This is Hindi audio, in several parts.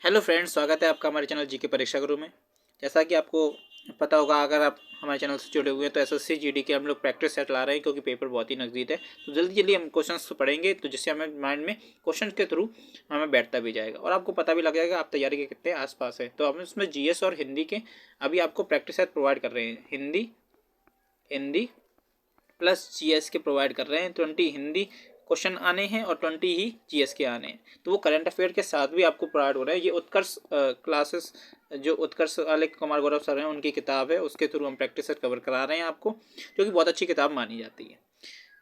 हेलो फ्रेंड्स, स्वागत है आपका हमारे चैनल जीके परीक्षा गुरु में। जैसा कि आपको पता होगा, अगर आप हमारे चैनल से जुड़े हुए हैं तो एसएससी जीडी के हम लोग प्रैक्टिस सेट ला रहे हैं, क्योंकि पेपर बहुत ही नज़दीक है। तो जल्दी जल्दी हम क्वेश्चंस पढ़ेंगे, तो जिससे हमें माइंड में क्वेश्चन के थ्रू हमें बैठता भी जाएगा और आपको पता भी लग जाएगा आप तैयारी के कितने आसपास है। तो हम इसमें जीएस और हिंदी के अभी आपको प्रैक्टिस सेट प्रोवाइड कर रहे हैं। हिंदी हिंदी प्लस जीएस के प्रोवाइड कर रहे हैं। 20 हिंदी क्वेश्चन आने हैं और 20 ही जीएस के आने हैं। तो वो करंट अफेयर के साथ भी आपको प्रोवाइड हो रहा है। ये उत्कर्ष क्लासेस, जो उत्कर्ष वाले कुमार गौरव सर हैं, उनकी किताब है, उसके थ्रू हम प्रैक्टिस सेट कवर करा रहे हैं आपको, जो कि बहुत अच्छी किताब मानी जाती है।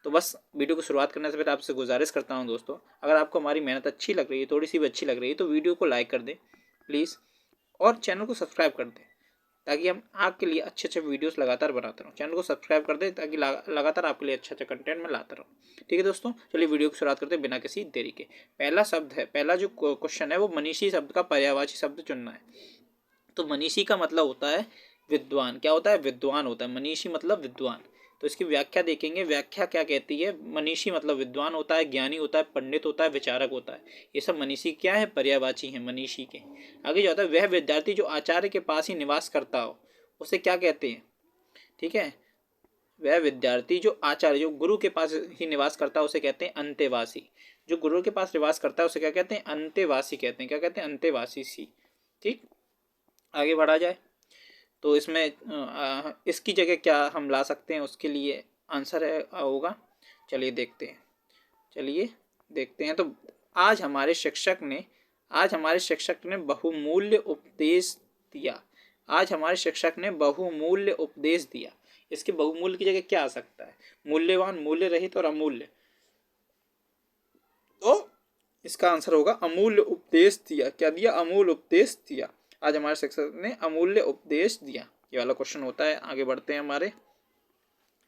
तो बस वीडियो को शुरुआत करने से पहले आपसे गुजारिश करता हूँ दोस्तों, अगर आपको हमारी मेहनत अच्छी लग रही है, थोड़ी सी भी अच्छी लग रही है, तो वीडियो को लाइक कर दें प्लीज़, और चैनल को सब्सक्राइब कर दें, ताकि हम आपके लिए अच्छे अच्छे वीडियोस लगातार बनाता रहूँ। चैनल को सब्सक्राइब कर दें ताकि लगातार आपके लिए अच्छा अच्छा कंटेंट मैं लाता रहूँ। ठीक है दोस्तों, चलिए वीडियो की शुरुआत करते हैं बिना किसी देरी के। पहला शब्द है, पहला जो क्वेश्चन है वो मनीषी शब्द का पर्यायवाची शब्द चुनना है। तो मनीषी का मतलब होता है विद्वान। क्या होता है? विद्वान होता है। मनीषी मतलब विद्वान। तो इसकी व्याख्या देखेंगे, व्याख्या क्या कहती है। मनीषी मतलब विद्वान होता है, ज्ञानी होता है, पंडित होता है, विचारक होता है। ये सब मनीषी क्या है? पर्यायवाची है मनीषी के। आगे जो होता है, वह विद्यार्थी जो आचार्य के पास ही निवास करता हो, उसे क्या कहते हैं? ठीक है, वह विद्यार्थी जो आचार्य, जो गुरु के पास ही निवास करता है, उसे कहते हैं अंतेवासी। जो गुरु के पास निवास करता है उसे क्या कहते हैं? अंतेवासी कहते हैं। क्या कहते हैं? अंतेवासी सी। ठीक, आगे बढ़ा जाए तो इसमें इसकी जगह क्या हम ला सकते हैं, उसके लिए आंसर है होगा। चलिए देखते हैं, चलिए देखते हैं। तो आज हमारे शिक्षक ने आज हमारे शिक्षक ने बहुमूल्य उपदेश दिया। आज हमारे शिक्षक ने बहुमूल्य उपदेश दिया। इसके बहुमूल्य की जगह क्या आ सकता है? मूल्यवान, मूल्य रहित और अमूल्य। तो इसका आंसर होगा अमूल्य उपदेश दिया। क्या दिया? अमूल्य उपदेश दिया। आज हमारे शिक्षक ने अमूल्य उपदेश दिया। ये वाला क्वेश्चन होता है। आगे बढ़ते हैं हमारे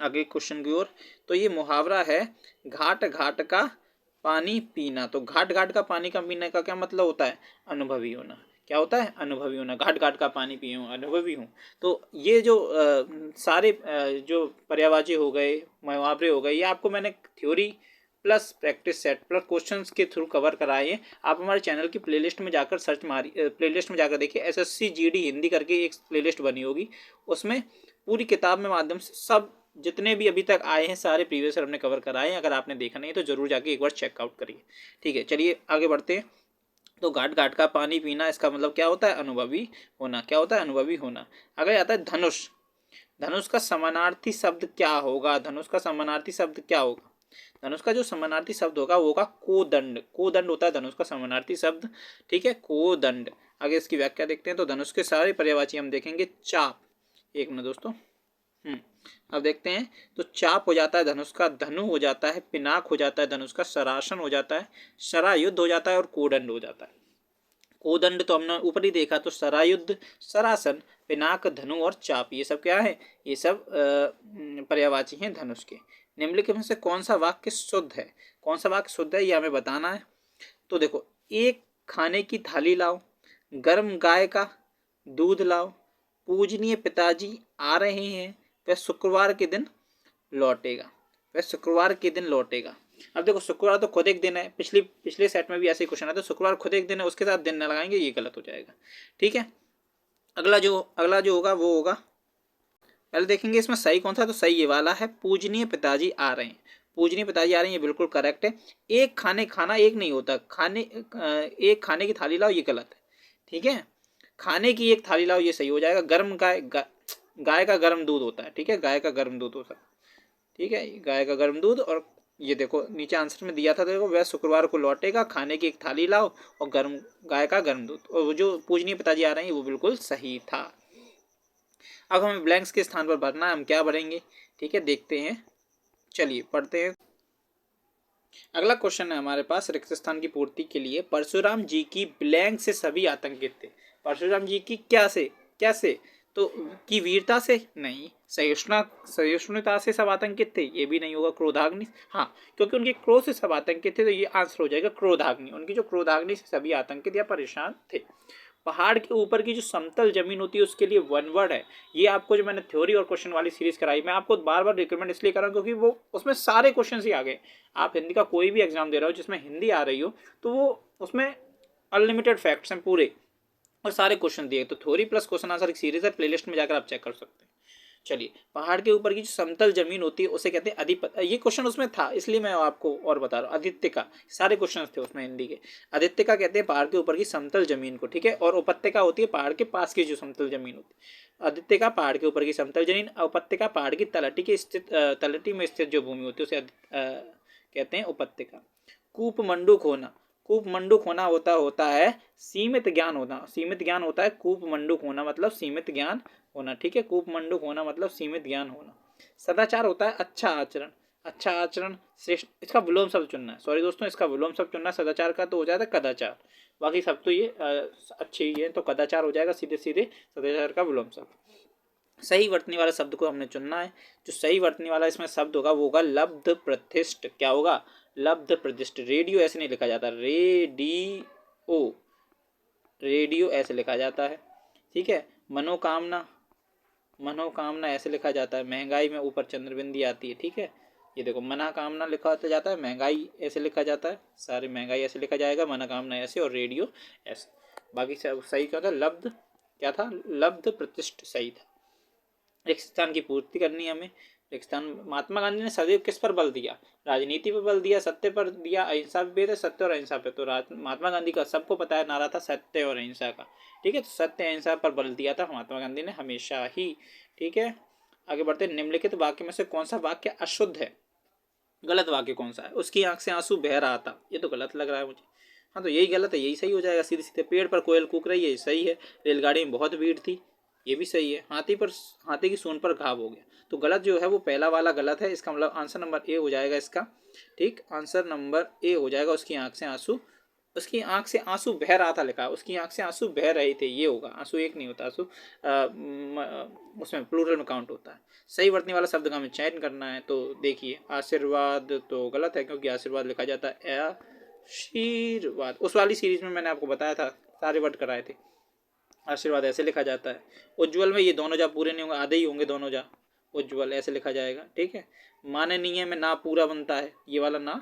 आगे क्वेश्चन की ओर। तो ये मुहावरा है, घाट घाट का पानी पीना। तो घाट घाट का पानी का पीने का क्या मतलब होता है? अनुभवी होना। क्या होता है? अनुभवी होना। घाट घाट का पानी पिए हूँ, अनुभवी हूँ। तो ये जो सारे जो पर्यायवाची हो गए, मुहावरे हो गए, ये आपको मैंने theory plus practice set plus questions के थ्रू कवर कराए हैं। आप हमारे चैनल की प्लेलिस्ट में जाकर सर्च मारी, प्लेलिस्ट में जाकर देखिए, एसएससी जीडी हिंदी करके एक प्लेलिस्ट बनी होगी। उसमें पूरी किताब में माध्यम से सब जितने भी अभी तक आए हैं सारे प्रीवियस हमने कवर कराए हैं। अगर आपने देखा नहीं तो जरूर जाके एक बार चेकआउट करिए। ठीक है, चलिए आगे बढ़ते हैं। तो घाट घाट का पानी पीना, इसका मतलब क्या होता है? अनुभवी होना। क्या होता है? अनुभवी होना। आगे आता है धनुष। धनुष का समानार्थी शब्द क्या होगा? धनुष का समानार्थी शब्द क्या होगा? धनुष का जो समानार्थी शब्द होगा वो होगा कोदंड। कोदंड होता है धनुष का समानार्थी शब्द। ठीक है, कोदंड। आगे इसकी व्याख्या देखते हैं। तो धनुष के सारे पर्यायवाची हम देखेंगे। चाप, एक मिनट दोस्तों। अब देखते हैं। तो चाप हो जाता है धनुष का, धनु हो जाता है, पिनाक हो जाता है धनुष का, सरासन हो जाता है, सरायुद्ध हो जाता है और कोदंड हो जाता है। कोदंड तो हमने ऊपर ही देखा। तो सरायुद्ध, सरासन, पिनाक, धनु और चाप, ये सब क्या है? ये सब पर्यायवाची हैं धनुष के। निम्नलिखित में से कौन सा वाक्य शुद्ध है? कौन सा वाक्य शुद्ध है ये हमें बताना है। तो देखो, एक खाने की थाली लाओ, गर्म गाय का दूध लाओ, पूजनीय पिताजी आ रहे हैं, वह शुक्रवार के दिन लौटेगा। वह शुक्रवार के दिन लौटेगा। अब देखो, शुक्रवार तो खुद एक दिन है। पिछले सेट में भी ऐसे ही क्वेश्चन है। तो शुक्रवार खुद एक दिन है, उसके साथ दिन न लगाएंगे, ये गलत हो जाएगा। ठीक है, अगला जो होगा वो होगा, पहले देखेंगे इसमें सही कौन सा। तो सही ये वाला है, पूजनीय पिताजी आ रहे हैं। पूजनीय पिताजी आ रहे हैं, ये बिल्कुल करेक्ट है। एक खाना एक नहीं होता, एक खाने की थाली लाओ, ये गलत है। ठीक है, खाने की एक थाली लाओ, ये सही हो जाएगा। गर्म गाय का गर्म दूध होता है। ठीक है, गाय का गर्म दूध होता है। ठीक है, गाय का गर्म दूध। और ये देखो नीचे आंसर में दिया था, देखो, वह शुक्रवार को लौटेगा, खाने की एक थाली लाओ और गर्म गाय का गर्म दूध। और वो जो पूजनीय पिताजी आ रहे हैं वो बिल्कुल सही था। अब हमें ब्लैंक्स के स्थान पर भरना है। हम क्या भरेंगे? ठीक है, देखते हैं, चलिए पढ़ते हैं। अगला क्वेश्चन है हमारे पास, रिक्त स्थान की पूर्ति के लिए परशुराम जी की ब्लैंक से सभी आतंकित थे। परशुराम जी की कैसे? तो की वीरता से नहीं, सहिष्णुता से सब आतंकित थे, ये भी नहीं होगा। क्रोधाग्नि, हाँ, क्योंकि उनके क्रोध से सब आतंकित थे, तो ये आंसर हो जाएगा क्रोधाग्नि। उनकी जो क्रोधाग्नि से सभी आतंकित या परेशान थे। पहाड़ के ऊपर की जो समतल जमीन होती है उसके लिए वन वर्ड है। ये आपको जो मैंने थ्योरी और क्वेश्चन वाली सीरीज कराई, मैं आपको बार बार रिकमेंड इसलिए कर रहा हूँ क्योंकि वो उसमें सारे क्वेश्चन ही आ गए। आप हिंदी का कोई भी एग्जाम दे रहे हो जिसमें हिंदी आ रही हो, तो वो उसमें अनलिमिटेड फैक्ट्स हैं पूरे और सारे क्वेश्चन दिए। तो थ्योरी प्लस क्वेश्चन आंसर एक सीरीज है, प्लेलिस्ट में जाकर आप चेक कर सकते हैं। चलिए, पहाड़ के ऊपर की जो समतल जमीन होती है उसे कहते हैं अधिपति। ये क्वेश्चन उसमें था इसलिए मैं आपको और बता रहा हूँ। आदित्य सारे क्वेश्चन थे उसमें हिंदी के। आदित्य कहते हैं पहाड़ के ऊपर की समतल जमीन को, ठीक है। और उपत्यका होती है पहाड़ के पास की जो समतल जमीन होती है। आदित्य पहाड़ के ऊपर की समतल जमीन, उपत्यका पहाड़ की तलहटी के स्थित तलहटी में स्थित जो भूमि होती है उसे कहते हैं उपत्यका। कूप मंडूक होना, कूप मंडूक होना होता है सीमित ज्ञान होना। सीमित ज्ञान होता है कूप मंडूक होना मतलब सीमित ज्ञान होना, ठीक है। कूप मंडूक होना मतलब सीमित ज्ञान होना। सदाचार होता है अच्छा आचरण। अच्छा आचरण श्रेष्ठ, इसका विलोम शब्द चुनना है। सॉरी दोस्तों, इसका विलोम शब्द चुनना है। सदाचार का तो हो जाता है कदाचार, बाकी सब तो ये अच्छे ही है, तो कदाचार हो जाएगा सीधे सीधे सदाचार का विलोम शब्द। सही वर्तनी वाला शब्द को हमने चुनना है। जो सही वर्तनी वाला इसमें शब्द होगा वो होगा लब्ध प्रतिष्ठ। क्या होगा? लब्ध प्रतिष्ठ। रेडियो ऐसे नहीं लिखा जाता, रेडियो, रेडियो ऐसे लिखा जाता है, ठीक है। मनोकामना, मनोकामना ऐसे लिखा जाता है। महंगाई में ऊपर चंद्रबिंदी आती है, ठीक है। ये देखो मनोकामना लिखा जाता है, महंगाई ऐसे लिखा जाता है, सारे महंगाई ऐसे लिखा जाएगा, मनोकामना ऐसे और रेडियो ऐसे। बाकी सब सही क्या था? लब्ध क्या था? लब्ध प्रतिष्ठ सही था। रेगिस्तान की पूर्ति करनी है हमें। रेगिस्तान, महात्मा गांधी ने सदैव किस पर बल दिया? राजनीति पर बल दिया, सत्य पर दिया, अहिंसा पे दिया, सत्य और अहिंसा पे। तो महात्मा गांधी का सबको पता है नारा था सत्य और अहिंसा का, ठीक है। तो सत्य अहिंसा पर बल दिया था महात्मा गांधी ने हमेशा ही, ठीक है। आगे बढ़ते, निम्नलिखित वाक्य में से कौन सा वाक्य अशुद्ध है? गलत वाक्य कौन सा है? उसकी आंख से आंसू बह रहा था, ये तो गलत लग रहा है मुझे। हाँ, तो यही गलत है, यही सही हो जाएगा सीधे सीधे। पेड़ पर कोयल कूक रही है, ये सही है। रेलगाड़ी में बहुत भीड़ थी, ये भी सही है। हाथी की सूंड पर घाव हो गया, तो गलत जो है वो पहला वाला गलत है। इसका मतलब आंसर नंबर ए हो जाएगा इसका, ठीक। आंसर नंबर ए हो जाएगा। उसकी आंख से आंसू, उसकी आंख से आंसू बह रहा था लिखा, उसकी आंख से आंसू बह रहे थे, ये होगा। आंसू एक नहीं होता, आंसू उसमें प्लूरल में काउंट होता है। सही वर्तनी वाला शब्द का हमें चयन करना है। तो देखिए, आशीर्वाद तो गलत है क्योंकि आशीर्वाद लिखा जाता है आशीर्वाद। उस वाली सीरीज में मैंने आपको बताया था, सारे वर्ड कराए थे। आशीर्वाद ऐसे लिखा जाता है। उज्ज्वल में ये दोनों जा पूरे नहीं होंगे, आधे ही होंगे दोनों जा। उज्ज्वल ऐसे लिखा जाएगा, ठीक है। माननीय में ना पूरा बनता है, ये वाला ना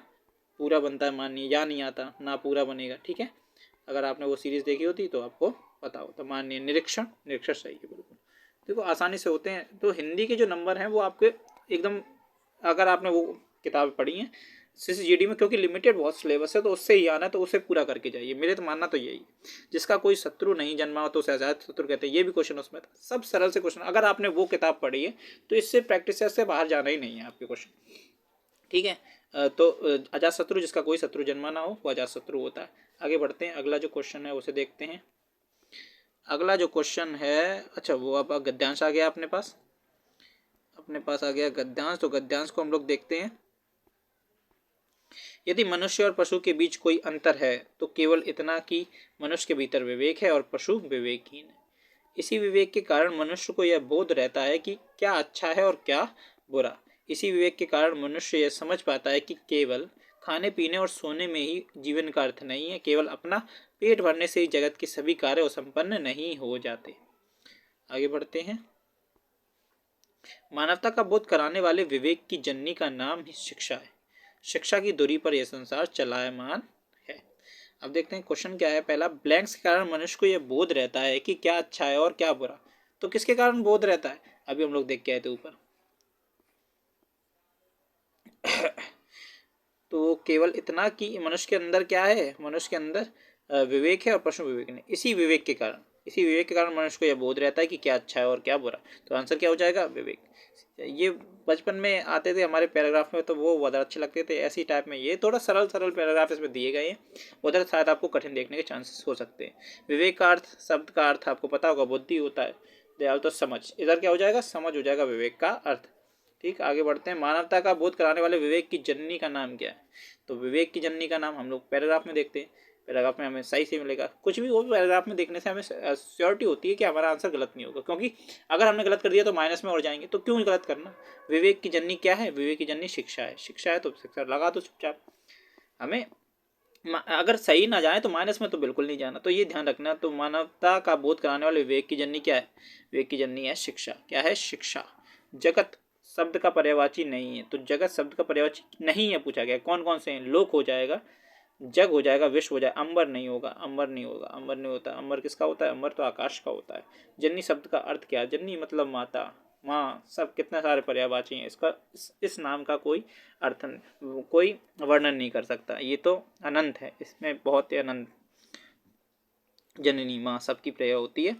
पूरा बनता है माननीय, या नहीं आता, ना पूरा बनेगा, ठीक है। अगर आपने वो सीरीज देखी होती तो आपको पता होता। माननीय, निरीक्षण, निरीक्षण सही है बिल्कुल। देखो आसानी से होते हैं। तो हिंदी के जो नंबर हैं वो आपके एकदम, अगर आपने वो किताब पढ़ी हैं CCGD में, क्योंकि लिमिटेड बहुत सिलेबस है तो उससे ही आना है, तो उससे पूरा करके जाइए। मेरे तो मानना तो यही है। जिसका कोई शत्रु नहीं जन्मा हो तो उसे अजात शत्रु कहते हैं, ये भी क्वेश्चन उसमें था। सब सरल से क्वेश्चन, अगर आपने वो किताब पढ़ी है तो इससे प्रैक्टिस से बाहर जाना ही नहीं है आपके क्वेश्चन, ठीक है। तो अजात शत्रु, जिसका कोई शत्रु जन्मा ना हो वो अजात शत्रु होता है। आगे बढ़ते हैं, अगला जो क्वेश्चन है उसे देखते हैं। अगला जो क्वेश्चन है, अच्छा वो अब गद्यांश आ गया अपने पास, आ गया गद्यांश। तो गद्यांश को हम लोग देखते हैं। यदि मनुष्य और पशु के बीच कोई अंतर है तो केवल इतना कि मनुष्य के भीतर विवेक है और पशु विवेकहीन है। इसी विवेक के कारण मनुष्य को यह बोध रहता है कि क्या अच्छा है और क्या बुरा। इसी विवेक के कारण मनुष्य यह समझ पाता है कि केवल खाने पीने और सोने में ही जीवन का अर्थ नहीं है, केवल अपना पेट भरने से ही जगत के सभी कार्य संपन्न नहीं हो जाते। आगे बढ़ते हैं। मानवता का बोध कराने वाले विवेक की जननी का नाम ही शिक्षा है। शिक्षा की दूरी पर यह संसार चलायमान है। अब देखते हैं क्वेश्चन क्या है। पहला, ब्लैंक्स के कारण मनुष्य को यह बोध रहता है कि क्या अच्छा है और क्या बुरा। तो किसके कारण बोध रहता है? अभी हम लोग देख के आए थे ऊपर। तो केवल इतना कि मनुष्य के अंदर क्या है? मनुष्य के अंदर विवेक है और पशु विवेक नहीं। इसी विवेक के कारण मनुष्य को यह बोध रहता है कि क्या अच्छा है और क्या बुरा। तो आंसर क्या हो जाएगा? विवेक। ये बचपन में आते थे हमारे पैराग्राफ में, तो वो बहुत अच्छे लगते थे। ऐसी टाइप में ये थोड़ा सरल पैराग्राफ इसमें दिए गए हैं, उधर शायद आपको कठिन देखने के चांसेस हो सकते हैं। विवेक का अर्थ, शब्द का अर्थ आपको पता होगा, बुद्धि होता है। दयाल तो समझ, इधर क्या हो जाएगा? समझ हो जाएगा विवेक का अर्थ, ठीक। आगे बढ़ते हैं। मानवता का बोध कराने वाले विवेक की जननी का नाम क्या है? तो विवेक की जननी का नाम हम लोग पैराग्राफ में देखते हैं। पैराग्राफ में हमें सही से मिलेगा। कुछ भी हो पैराग्राफ में देखने से हमें श्योरिटी होती है कि हमारा आंसर गलत नहीं होगा, क्योंकि अगर हमने गलत कर दिया तो माइनस में और जाएंगे, तो क्यों गलत करना। विवेक की जननी क्या है? विवेक की जननी शिक्षा है। शिक्षा है तो शिक्षा लगा दो चुपचाप। हमें अगर सही ना जाए तो माइनस में तो बिल्कुल नहीं जाना, तो ये ध्यान रखना। तो मानवता का बोध कराने वाले विवेक की जननी क्या है? विवेक की जननी है शिक्षा। क्या है? शिक्षा। जगत शब्द का पर्यायवाची नहीं है, तो जगत शब्द का पर्यायवाची नहीं है पूछा गया। कौन कौन से हैं? लोक हो जाएगा, जग हो जाएगा, विश्व हो जाएगा, अंबर नहीं होगा, अंबर नहीं होगा, अंबर नहीं होता। अंबर किसका होता है? अंबर तो आकाश का होता है। जननी शब्द का अर्थ क्या है? जननी मतलब माता, माँ, सब कितने सारे पर्यायवाची हैं। इसका इस नाम का कोई अर्थ कोई वर्णन नहीं कर सकता। ये तो अनंत है, इसमें बहुत ही अनंत। जननी माँ सबकी प्रेया होती है।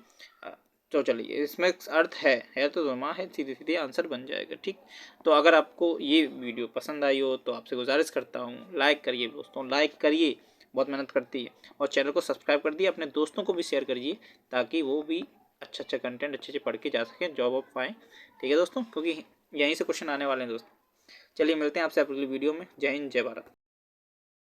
तो चलिए, इसमें अर्थ है तो माँ है, सीधे सीधे आंसर बन जाएगा। ठीक, तो अगर आपको ये वीडियो पसंद आई हो तो आपसे गुजारिश करता हूँ लाइक करिए दोस्तों, लाइक करिए, बहुत मेहनत करती है। और चैनल को सब्सक्राइब कर दिए, अपने दोस्तों को भी शेयर करिए ताकि वो भी अच्छा अच्छा कंटेंट अच्छे अच्छे पढ़ के जा सकें, जॉब वॉब पाएँ। ठीक है दोस्तों, क्योंकि यहीं से क्वेश्चन आने वाले हैं दोस्तों। चलिए मिलते हैं आपसे अगली वीडियो में। जय हिंद, जय भारत।